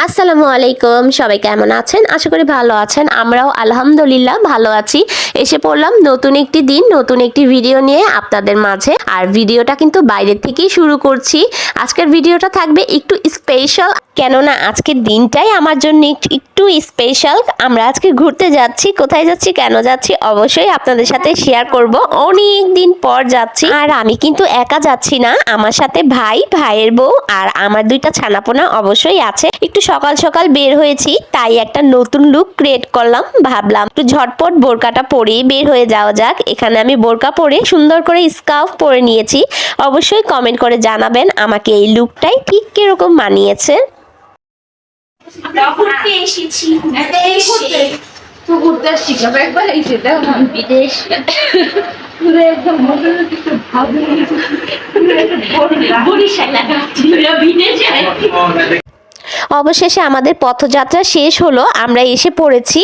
আসসালামু আলাইকুম, সবাই কেমন আছেন? আশা করি ভালো আছেন। আমরাও আলহামদুলিল্লাহ ভালো আছি। এসে পড়লাম নতুন একটি দিন, নতুন একটি ভিডিও নিয়ে আপনাদের মাঝে। আর ভিডিওটা কিন্তু বাইরের থেকেই শুরু করছি। আজকের ভিডিওটা থাকবে একটু স্পেশাল, কেননা আজকের দিনটাই আমার জন্য একটু স্পেশাল। আমরা আজকে ঘুরতে যাচ্ছি। কোথায় যাচ্ছি, কেন যাচ্ছি, অবশ্যই আপনাদের সাথে শেয়ার করব। অনেক দিন পর যাচ্ছি, আর আমি কিন্তু একা যাচ্ছি না, আমার সাথে ভাইয়ের বউ আর আমার দুইটা ছানাপোনা অবশ্যই আছে। একটু সকাল সকাল বের হয়েছি, তাই একটা নতুন লুক ক্রিয়েট করলাম। ভাবলাম একটু ঝটপট বোরকাটা পরেই বের হয়ে যাওয়া যাক। এখানে আমি বোরকা পরে সুন্দর করে স্কার্ফ পরে নিয়েছি। অবশ্যই কমেন্ট করে জানাবেন আমাকে এই লুকটাই ঠিক কিরকম মানিয়েছে। বিদেশ অবশেষে আমাদের পথযাত্রা শেষ হলো, আমরা এসে পড়েছি।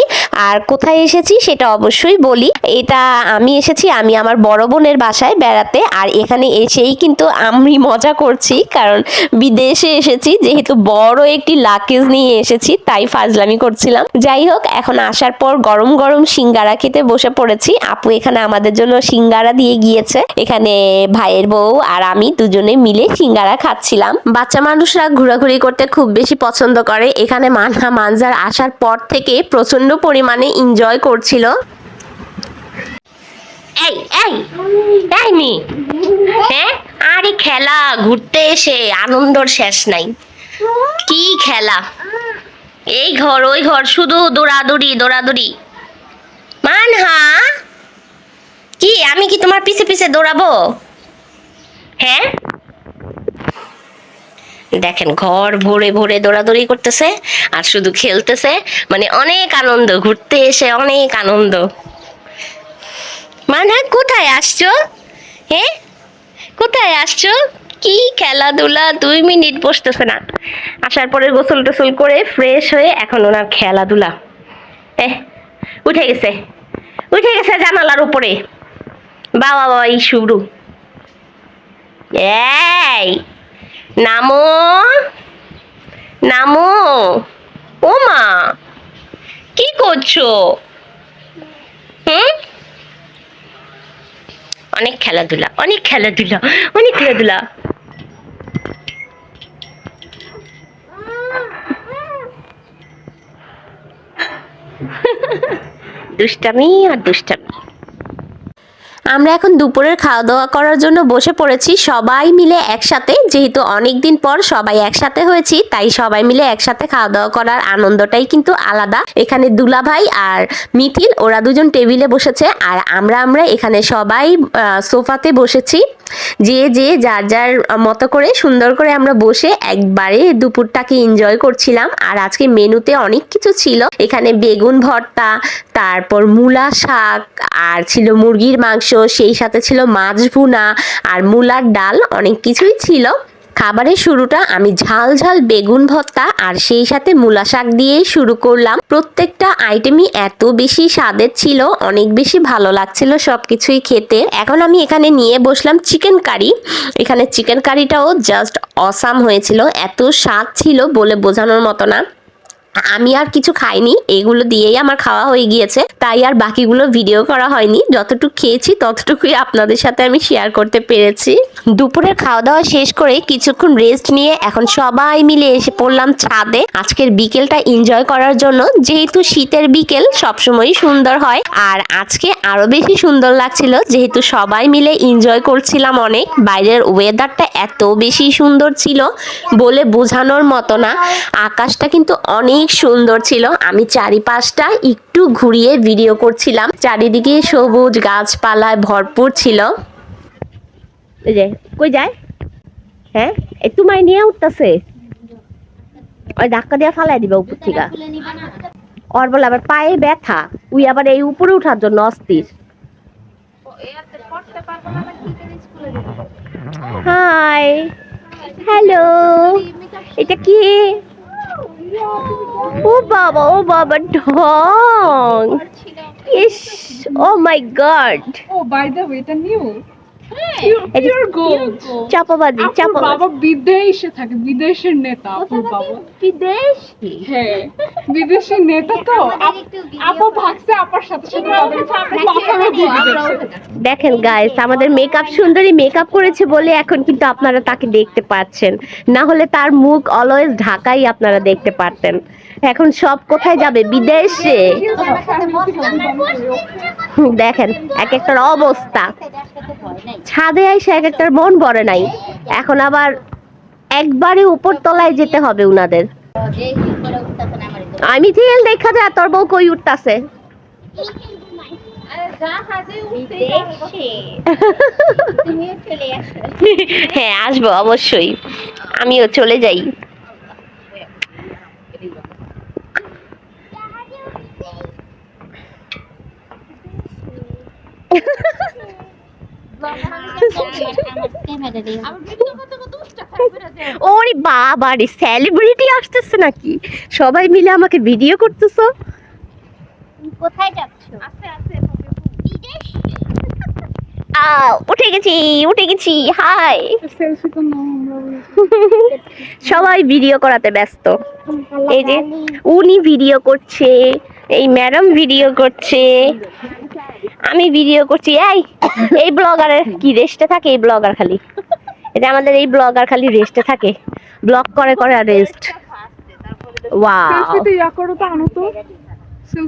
আর কোথায় এসেছি সেটা অবশ্যই বলি। এটা আমি এসেছি আমি আমার বড় বোনের বাসায় বেড়াতে। আর এখানে এসেই কিন্তু আমি মজা করছি, কারণ বিদেশে এসেছি, যেহেতু বড় একটি লাকেজ নিয়ে এসেছি, তাই ফাজলামি করছিলাম। যাই হোক, এখন আসার পর গরম গরম সিঙ্গারা খেতে বসে পড়েছি। আপু এখানে আমাদের জন্য সিঙ্গারা দিয়ে গিয়েছে। এখানে ভাইয়ের বউ আর আমি দুজনে মিলে সিঙ্গারা খাচ্ছিলাম। বাচ্চা মানুষরা ঘোরাঘুরি করতে খুব বেশি পছন্দ করে। এখানে মানহা মানজার আসার পর থেকে প্রচন্ড পরিমাণে এনজয় করছিল। এই এই এই মি, হ্যাঁ, আরে খেলা, ঘুরতে এসে আনন্দর শেষ নাই। কি খেলা, এই ঘর ওই ঘর, শুধু দৌড়াদৌড়ি দৌড়াদৌড়ি। মানহা, কি আমি কি তোমার পিছে পিছে দৌড়াবো? হ্যাঁ, দেখেন ঘর ভরে ভরে দৌড়াদৌড়ি করতেছে আর শুধু খেলতেছে। মানে অনেক আনন্দ, ঘুরতে এসে অনেক আনন্দ। মানে কোথায় আসছো? হ্যাঁ, কোথায় আসছো? কি খেলাধুলা, 2 মিনিট বসতেছে না। আসার পরে গোসল টোসল করে ফ্রেশ হয়ে এখন ওনার খেলাধুলা। উঠে গেছে, উঠে গেছে জানালার উপরে। বাবা বাবা, এই শুরু। এই নামো, নামো। ও মা, কি করছো? হুম, অনেক খেলাধুলা, অনেক খেলাধুলা, অনেক খেলাধুলা। দুষ্টামি আর দুষ্টামি। আমরা এখন দুপুরের খাওয়া দাওয়া করার জন্য বসে পড়েছি সবাই মিলে একসাথে। যেহেতু অনেকদিন পর সবাই একসাথে হয়েছি, তাই সবাই মিলে একসাথে খাওয়া দাওয়া করার আনন্দটাই কিন্তু আলাদা। এখানে দুলাভাই আর মিথিল ওরা দুজন টেবিলে বসেছে, আর আমরা এখানে সবাই সোফাতে বসেছি। যে যে যার যার মতো করে সুন্দর করে আমরা বসে একবারে দুপুরটাকে এনজয় করছিলাম। আর আজকে মেনুতে অনেক কিছু ছিল। এখানে বেগুন ভর্তা, তারপর মূলা শাক, আর ছিল মুরগির মাংস, সেই সাথে ছিল মাছ ভুনা আর মূলার ডাল, অনেক কিছুই ছিল। খাবারের শুরুটা আমি ঝাল ঝাল বেগুন ভর্তা আর সেই সাথে মূলা শাক দিয়েই শুরু করলাম। প্রত্যেকটা আইটেমই এত বেশি স্বাদের ছিল, অনেক বেশি ভালো লাগছিল সবকিছুই খেতে। এখন আমি এখানে নিয়ে বসলাম চিকেন কারি। এখানে চিকেন কারিটাও জাস্ট অসাম হয়েছিল, এত স্বাদ ছিল বলে বোঝানোর মতো না। আমি আর কিছু খাইনি, এগুলো দিয়েই আমার খাওয়া হয়ে গিয়েছে, তাই আর বাকিগুলো ভিডিও করা হয়নি। যতটুকু খেয়েছি ততটুকুই আপনাদের সাথে আমি শেয়ার করতে পেরেছি। দুপুরের খাওয়া দাওয়া শেষ করে কিছুক্ষণ রেস্ট নিয়ে এখন সবাই মিলে এসে পড়লাম ছাদে আজকের বিকেলটা এনজয় করার জন্য। যেহেতু শীতের বিকেল সবসময়ই সুন্দর হয়, আর আজকে আরো বেশি সুন্দর লাগছিল যেহেতু সবাই মিলে এনজয় করছিলাম অনেক। বাইরের ওয়েদারটা এত বেশি সুন্দর ছিল বলে বোঝানোর মতো না। আকাশটা কিন্তু অনেক সুন্দর ছিল। আমি চারিপাশটা একটু ঘুরিয়ে ভিডিও করছিলাম, চারিদিকে সবুজ গাছপালায় ভরপুর ছিল। এই যে কই যায়, হ্যাঁ, এই তোমায় নিয়ে উঠতেছে, ওই ধাক্কা দিয়ে ফালাই দিবে উপর থেকে। ওর বলে আবার পায়ে ব্যথা, উই আবার এই উপরে উঠার জন্য অস্থির। হাই, হ্যালো, এটা কি? ও বাবা, ও বাবা, ঢং। ইস, oh my god. Oh, by the way, এটা নিউ। Pure gold. চাপাবাজি আপুর বাবা বিদেশে থাকে, বিদেশের নেতা আপুর বাবা। বিদেশি। হ্যাঁ বিদেশি নেতা তো। আপু ভাগছে আপার সাথে সাথে তাদের মাথায় দিয়ে দিয়েছে। দেখেন গাইস, আমাদের মেকআপ সুন্দরী মেকআপ করেছে বলে এখন কিন্তু আপনারা তাকে দেখতে পাচ্ছেন, না হলে তার মুখ অলওয়েজ ঢাকাই আপনারা দেখতে পারতেন। এখন সব কোথায় যাবে? বিদেশে। দেখেন এক একটার অবস্থা, ছাদে আইসা এক একটার মন ভরে নাই, এখন আবার একবারে উপর তলায় যেতে হবে উনাদের। আমি তেল দেখা যায় তোর বউ কই উঠতাছে। হ্যাঁ আসবো অবশ্যই, আমিও চলে যাই। ওরে বাবা রে, সেলিব্রিটি আসতেছে নাকি? সবাই মিলে আমাকে ভিডিও করতেছো? কোথায় যাচ্ছ? উঠে গেছি, উঠে গেছি, হাই। সেলফি তো নাও আমরা। সবাই ভিডিও করাতে ব্যস্ত। এই যে উনি ভিডিও করছে, এই ম্যাডাম ভিডিও করছে, আমি ভিডিও করছি। এই ব্লগারের কি রেস্টে থাকে? এই ব্লগার খালি, এটা আমাদের এই ব্লগার খালি রেস্টে থাকে, ব্লগ করে করে আর রেস্ট। ওয়াও, সেলফিতে ইয়া করো তো, আনো তো।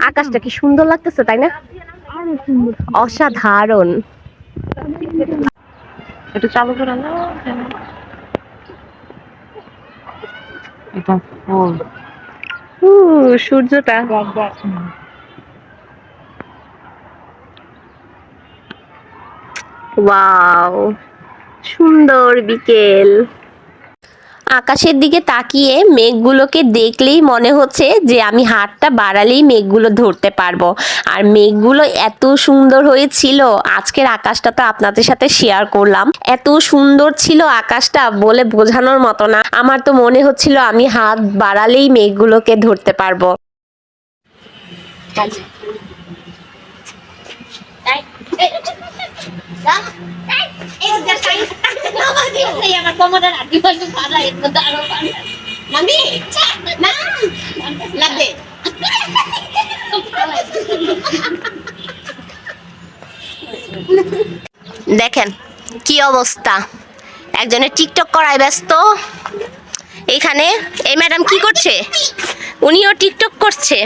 আকাশটা কি সুন্দর লাগতেছে তাই না? আরো সুন্দর। অসাধারণ। এটা চালু করে না, এটা ফুল সূর্যটা ওয়াও, সুন্দর বিকেল। আকাশের দিকে তাকিয়ে মেঘগুলোকে দেখলেই মনে হচ্ছে যে আমি হাতটা বাড়ালেই মেঘগুলো ধরতে পারবো। আর মেঘগুলো এত সুন্দর হয়েছিল, আজকের আকাশটা তো আপনাদের সাথে শেয়ার করলাম, এত সুন্দর ছিল আকাশটা বলে বোঝানোর মতো না। আমার তো মনে হচ্ছিল আমি হাত বাড়ালেই মেঘগুলোকে ধরতে পারবো। দেখেন কি অবস্থা, একজনের টিকটক করায় ব্যস্ত এখানে। এই ম্যাডাম কি করছে? উনিও টিকটক করছে।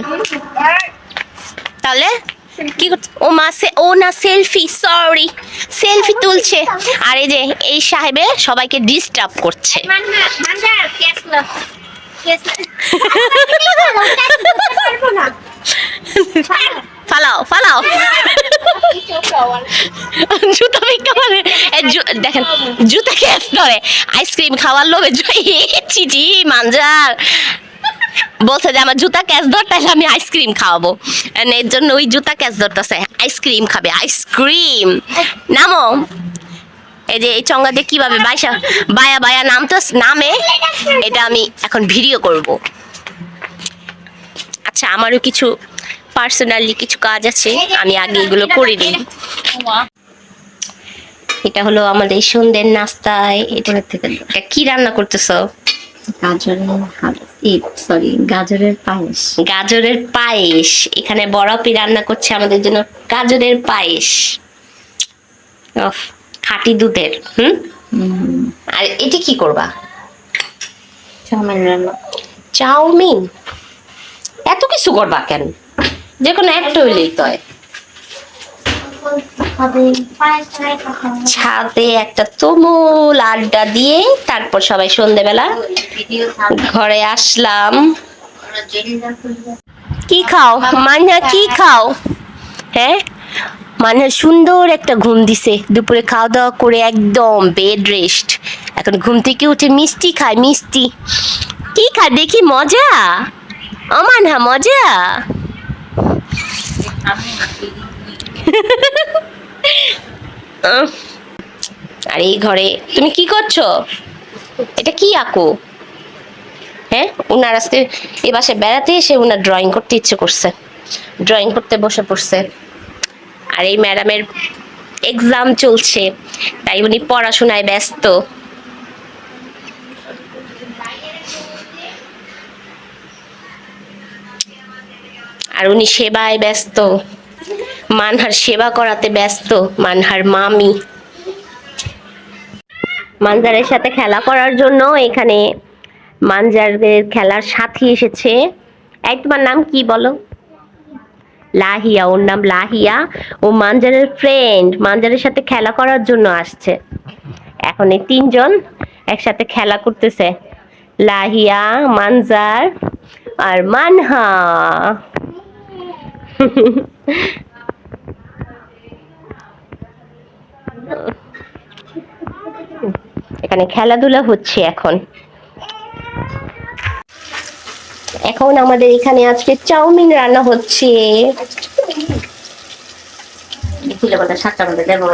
তাহলে কি করছে? ও মা, ও না সেলফি, সরি সেলফি তুলছে। আর এই যে এই সাহেবে সবাইকে ডিস্টার্ব করছে। ফালাও ফালাও, জুতা ভিক্ষা মানে দেখেন জুতা ক্যাচ ধরে আইসক্রিম খাওয়ার লোভে চিজি মানজার বলছে যে আমার জুতা ক্যাচ ধর, তাহলে আমি আইসক্রিম খাওয়াবো। এর জন্য ওই জুতা ক্যাচ ধরতেছে, আইসক্রিম খাবে, আইসক্রিম। নামো। এই যে এই চঙ্গা দিয়ে কিভাবে বাইসা বায়া বায়া নামে, এটা আমি এখন ভিডিও করব। আচ্ছা, আমারও কিছু পার্সোনালি কিছু কাজ আছে, আমি আগে এগুলো করে নিই। এটা হলো আমাদের সন্ধ্যের নাস্তায়। এটা কি রান্না করতেছো? গাজরের পায়েস। গাজরের পায়েস। এখানে বড়াপি রান্না করছে আমাদের জন্য গাজরের পায়েস, খাঁটি দুধের। আর এটি কি করবা? চাউমিন রান্না। চাউমিন? এত কিছু করবা কেন? যে কোনো একটা হইলেই তো হয়। ছাদে একটা তুমুল আড্ডা দিয়ে তারপর সবাই সন্ধ্যেবেলা ঘরে আসলাম। কি খাও মান্না, কি খাও? হ্যাঁ, মান্না সুন্দর একটা ঘুম দিছে, দুপুরে খাওয়া দাওয়া করে একদম বেড রেস্ট। এখন ঘুম থেকে উঠে মিষ্টি খায়, মিষ্টি কি খায় দেখি, মজা অমানহা, মজা। আর এই ঘরে তুমি কি করছো? এটা কি আঁকো? হ্যাঁ, উনার আজকে এ বাসায় বেড়াতে এসে উনার ড্রয়িং করতে ইচ্ছে করছে, ড্রয়িং করতে বসে পড়ছে। আর এই ম্যাডামের এক্সাম চলছে, তাই উনি পড়াশোনায় ব্যস্ত। আর উনি সেবায় ব্যস্ত, মানহার সেবা করাতে ব্যস্ত, মানহার মামি। মানজারের সাথে খেলা করার জন্য এখানে মানজারের খেলার সাথী এসেছে। এই তোমার নাম কি বলো? লাহিয়া, ওর নাম লাহিয়া। ও মানজারের ফ্রেন্ড, মানজারের সাথে খেলা করার জন্য আসছে। এখন এই তিনজন একসাথে খেলা করতেছে, লাহিয়া, মানজার আর মানহা। এখানে খেলাধুলা হচ্ছে এখন। এখন আমাদের এখানে আজকে চাউমিন রান্না হচ্ছে। খুলে বলতে 7টার মধ্যে দেবো।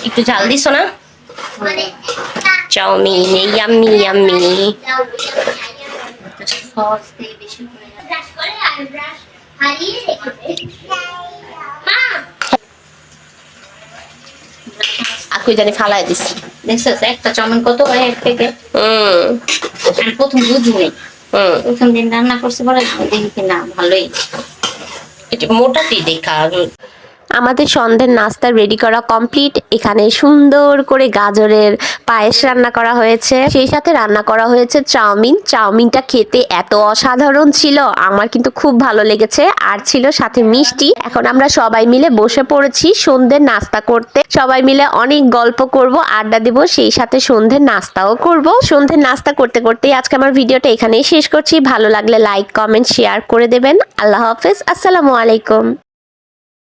একটু ঝাল দিছো না? Chowmein yummy yummy. আকু জানি ফালাই দিছি। দেখছো একটা চাউমিন কত হয় এক প্যাকেট? আমি প্রথম বুঝিনি, প্রথম দিন রান্না করছে পরে দেখি কি না ভালোই, এটা মোটাটি দেখা। আমাদের সন্ধ্যের নাস্তা রেডি করা কমপ্লিট। এখানে সুন্দর করে গাজরের পায়েস রান্না করা হয়েছে, সেই সাথে রান্না করা হয়েছে চাউমিন। চাউমিনটা খেতে এত অসাধারণ ছিল, আমার কিন্তু খুব ভালো লেগেছে। আর ছিল সাথে মিষ্টি। এখন আমরা সবাই মিলে বসে পড়েছি সন্ধ্যের নাস্তা করতে। সবাই মিলে অনেক গল্প করব, আড্ডা দেব, সেই সাথে সন্ধ্যের নাস্তাও করব। সন্ধ্যের নাস্তা করতে করতেই আজকে আমার ভিডিওটা এখানেই শেষ করছি। ভালো লাগলে লাইক, কমেন্ট, শেয়ার করে দেবেন। আল্লাহ হাফেজ, আসসালামু আলাইকুম।